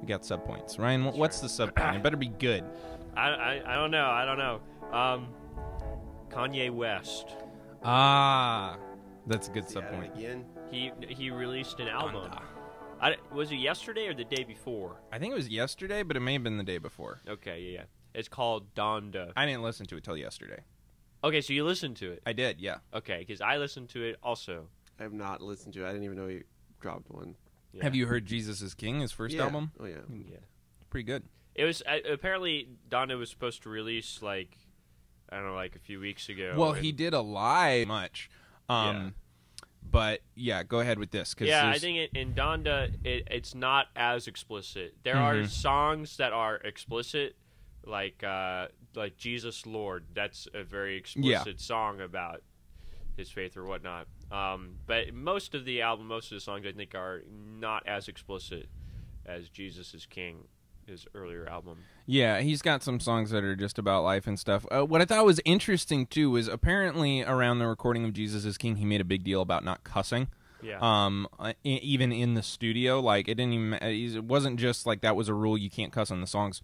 We got sub points. Ryan, what's the sub point? It better be good. I don't know. Kanye West. Ah, that's a good sub point. Again? He released an album. Donda. Was it yesterday or the day before? I think it was yesterday, but it may have been the day before. Okay, yeah. It's called Donda. I didn't listen to it till yesterday. Okay, so you listened to it. I did, yeah. Okay, because I listened to it also. I have not listened to it. I didn't even know he dropped one. Yeah. Have you heard Jesus is King, his first album? Oh, yeah. Yeah. Pretty good. It was apparently Donda was supposed to release a few weeks ago. Well, he did a live much. Yeah. But yeah, go ahead with this. I think in Donda it's not as explicit. There are songs that are explicit, like Jesus Lord. That's a very explicit song about his faith or whatnot. But most of the songs I think are not as explicit as Jesus is King, his earlier album. Yeah, he's got some songs that are just about life and stuff. What I thought was interesting, too, was apparently around the recording of Jesus is King, he made a big deal about not cussing. Yeah. Even in the studio, like, it wasn't just like that was a rule, you can't cuss on the songs.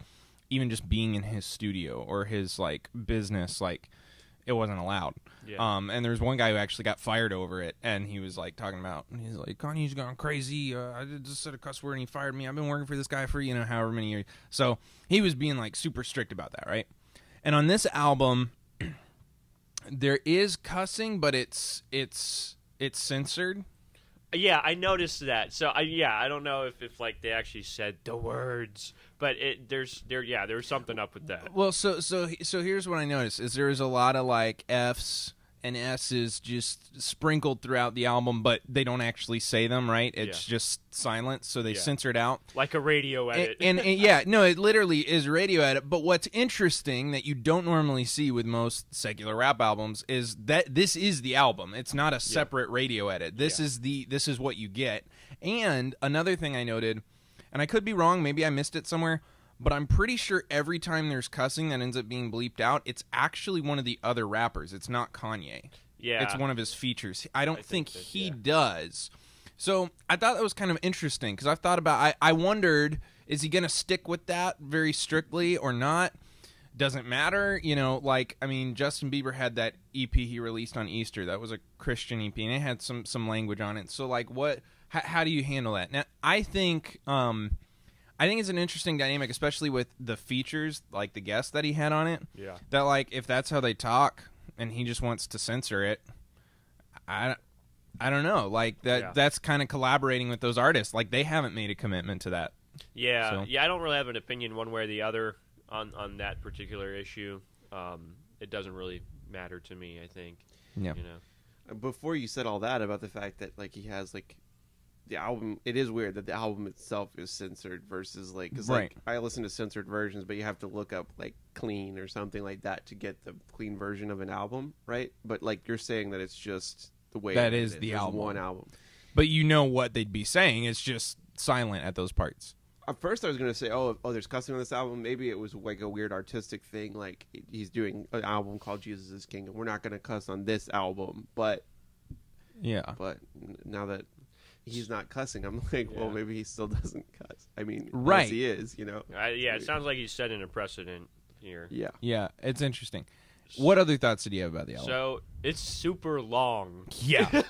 Even just being in his studio or his, like, business, like, it wasn't allowed. Yeah. And there's one guy who actually got fired over it, and he was like talking about, he's like, Kanye's gone crazy. I just said a cuss word and he fired me. I've been working for this guy for however many years. So he was being like super strict about that, right? And on this album, there is cussing, but it's censored. Yeah, I noticed that. So I don't know if like they actually said the words, but there's something up with that. Well, so here's what I noticed is there is a lot of like F's and S's just sprinkled throughout the album, but they don't actually say them, right? It's just silent, so they censor it out. Like a radio edit. And yeah, no, it literally is a radio edit. But what's interesting that you don't normally see with most secular rap albums is that this is the album. It's not a separate radio edit. This is what you get. And another thing I noted, and I could be wrong, maybe I missed it somewhere, but I'm pretty sure every time there's cussing that ends up being bleeped out, it's actually one of the other rappers. It's not Kanye. Yeah. It's one of his features. I don't think he does. So I thought that was kind of interesting because I've thought about, I wondered, is he going to stick with that very strictly or not? Doesn't matter. Justin Bieber had that EP he released on Easter. That was a Christian EP, and it had some language on it. So, like, how do you handle that? Now, I think it's an interesting dynamic, especially with the features, like the guests that he had on it. Yeah. That, like, if that's how they talk and he just wants to censor it, I don't know. Like, that's kind of collaborating with those artists. Like, they haven't made a commitment to that. Yeah. So. Yeah, I don't really have an opinion one way or the other on that particular issue. It doesn't really matter to me, I think. Yeah. Before you said all that about the fact that, like, he has, like, the album, it is weird that the album itself is censored versus like, because like I listen to censored versions, but you have to look up like clean or something like that to get the clean version of an album, right? But like you're saying that it's just the way that is the album, one album. But you know what they'd be saying? It's just silent at those parts. At first, I was going to say, oh, there's cussing on this album. Maybe it was like a weird artistic thing, like he's doing an album called Jesus is King, and we're not going to cuss on this album. But now that he's not cussing, I'm like, well, maybe he still doesn't cuss. I mean, right? He is, it sounds like he's setting a precedent here. Yeah, it's interesting. What other thoughts did you have about the album? So it's super long. Yeah,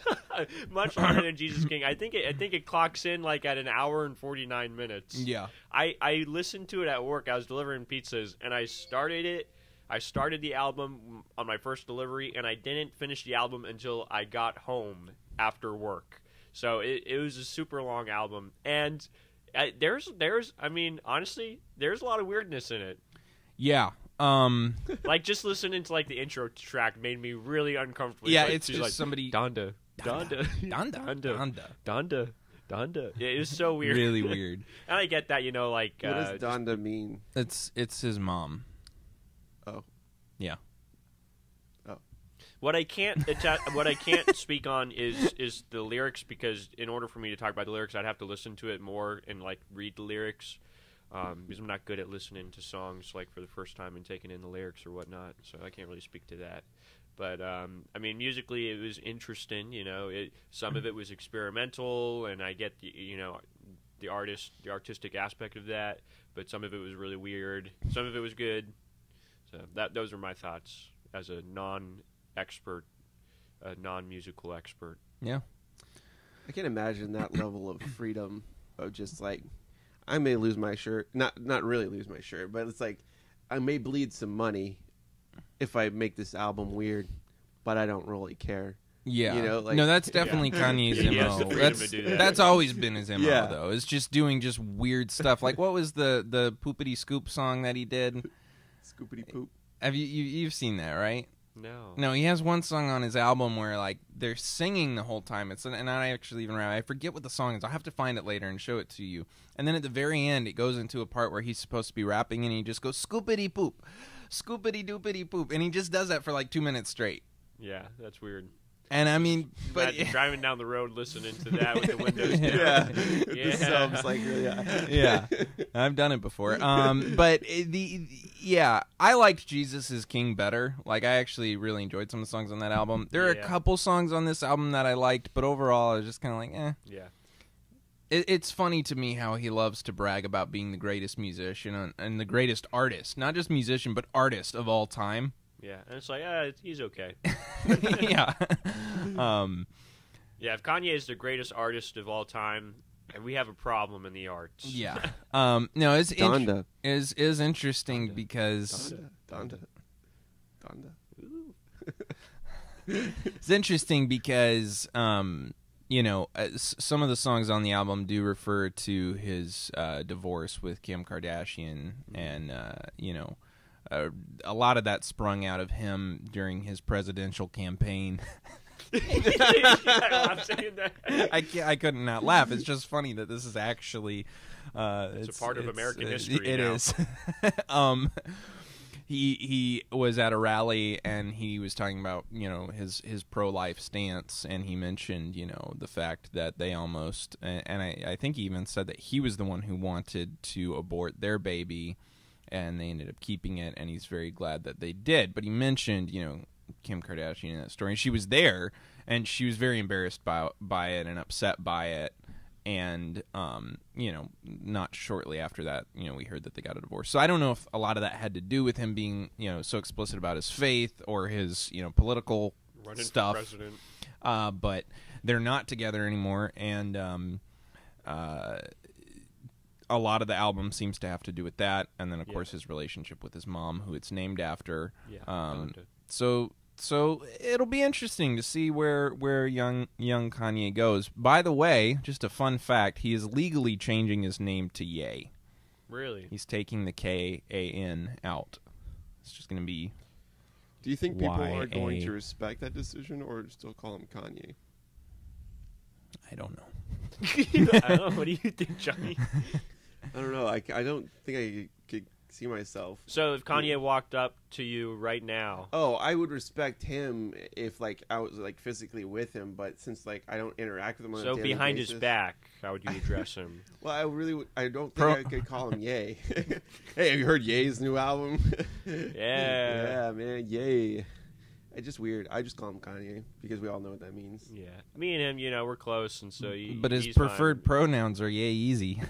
much longer than Jesus King. I think it clocks in like at an hour and 49 minutes. Yeah, I listened to it at work. I was delivering pizzas, and I started it. I started the album on my first delivery, and I didn't finish the album until I got home after work. So it was a super long album, and honestly, there's a lot of weirdness in it. Yeah. Like just listening to like the intro track made me really uncomfortable. Yeah, like, it's just like, Donda. Yeah, it was so weird. Really weird. And I get that, like what does Donda mean? It's his mom. Oh. Yeah. What I can't speak on is the lyrics, because in order for me to talk about the lyrics, I'd have to listen to it more and like read the lyrics, because I'm not good at listening to songs like for the first time and taking in the lyrics or whatnot. So I can't really speak to that. But musically it was interesting. Some of it was experimental, and I get the artistic aspect of that, but some of it was really weird. Some of it was good. So those are my thoughts as a non-expert, non-musical expert. Yeah. I can't imagine that level of freedom of just like, I may lose my shirt, not really lose my shirt, but it's like I may bleed some money if I make this album weird, but I don't really care. Yeah, you know, like, no, that's definitely Kanye's He has the MO. freedom to do that. That's always been his MO, Yeah. though. It's just doing just weird stuff. Like, what was the Poopity Scoop song that he did? Scoopity poop. Have you've seen that, right? No. No, he has one song on his album where like they're singing the whole time. And I actually even I forget what the song is. I'll have to find it later and show it to you. And then at the very end, it goes into a part where he's supposed to be rapping, and he just goes scoopity poop, scoopity doopity poop, and he just does that for like 2 minutes straight. Yeah, that's weird. And I mean, but Imagine driving down the road listening to that with the windows down. Yeah, Yeah. The subs like really high. yeah, I've done it before. But I liked Jesus is King better. Like, I actually really enjoyed some of the songs on that album. There are a couple songs on this album that I liked, but overall, I was just kind of like, eh. Yeah. It's funny to me how he loves to brag about being the greatest musician and the greatest artist, not just musician, but artist of all time. Yeah, and it's like, he's okay. Yeah. Yeah, if Kanye is the greatest artist of all time, we have a problem in the arts. Yeah. No, it's Donda. is interesting because Donda. it's interesting because you know, some of the songs on the album do refer to his divorce with Kim Kardashian, and you know, a lot of that sprung out of him during his presidential campaign. I'm saying that. I couldn't not laugh. It's just funny that this is actually It's a part of American history It now. is. He was at a rally and he was talking about, you know, his pro-life stance, and he mentioned, you know, the fact that they almost, and I think he even said that he was the one who wanted to abort their baby, and they ended up keeping it, and he's very glad that they did. But he mentioned, you know, Kim Kardashian in that story, and she was there, and she was very embarrassed by it and upset by it. And, you know, not shortly after that, you know, we heard that they got a divorce. So I don't know if a lot of that had to do with him being, you know, so explicit about his faith or his, you know, political Running stuff. for president. But they're not together anymore. And a lot of the album seems to have to do with that. And then, of course, his relationship with his mom, who it's named after. Yeah, So it'll be interesting to see where young Kanye goes. By the way, just a fun fact, he is legally changing his name to Ye. Really? He's taking the K-A-N out. It's just going to be Do you think people are going Y-A. to respect that decision or still call him Kanye? I don't know. I don't know. What do you think, Johnny? I don't know. I don't think I could see myself. So if Kanye walked up to you right now, Oh, I would respect him if like I was like physically with him, but since like I don't interact with him on a so daily behind basis, his back, how would you address him? Well, I don't think I could call him Ye. Hey, have you heard Ye's new album? Yeah, man, Ye. It's just weird. I just call him Kanye because we all know what that means. Yeah, me and him, you know, we're close, and so But his he's preferred fine. pronouns are Ye Easy.